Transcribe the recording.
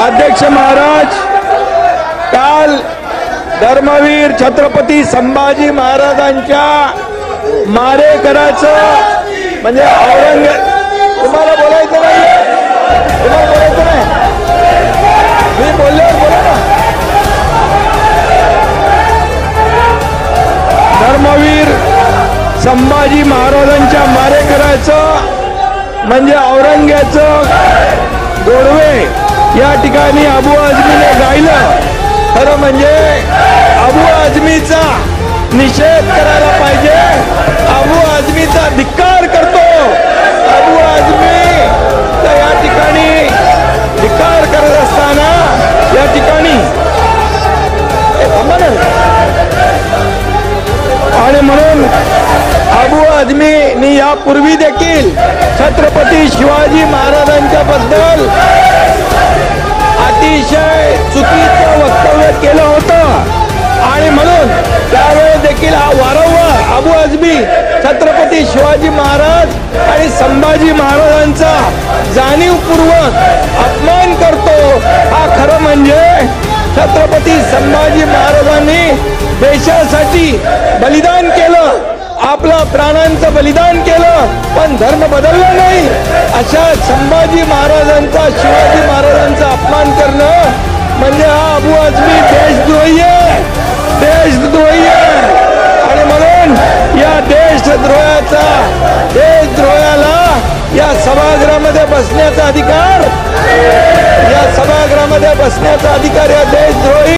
अध्यक्ष महाराज, काल धर्मवीर छत्रपती संभाजी महाराजांच्या मारेकराचं म्हणजे तुम्हाला बोलायचं नाही, तुम्हाला बोलायचं नाही, मी बोलल्यावर बोला ना. धर्मवीर संभाजी महाराजांच्या मारेकराचं म्हणजे औरंग्याचं गोडवे या ठिकाणी अबू आझमीने गायलं. खरं म्हणजे अबू आझमीचा निषेध करायला पाहिजे. अबू आझमीचा धिक्कार करतो. अबू आझमी तर या ठिकाणी धिक्कार करत असताना या ठिकाणी आणि म्हणून अबू आझमींनी यापूर्वी देखील छत्रपती शिवाजी महाराजांच्या बद्दल अतिशय चुकीचं वक्तव्य केलं होतं आणि म्हणून त्यावेळेस देखील हा वारंवार अबू आझमी छत्रपती शिवाजी महाराज आणि संभाजी महाराजांचा जाणीवपूर्वक अपमान करतो. हा खरं म्हणजे छत्रपती संभाजी महाराजांनी देशासाठी बलिदान केलं, आपला प्राणांचं बलिदान केलं, पण धर्म बदलला नाही. अशा संभाजी महाराजांचा शिवाजी महाराजांचा अपमान करणं म्हणजे हा अबू आझमी देशद्रोही आहे, देशद्रोही आहे. आणि म्हणून या देशद्रोहाला या सभागृहामध्ये बसण्याचा अधिकार, या सभागृहामध्ये बसण्याचा अधिकार या देशद्रोही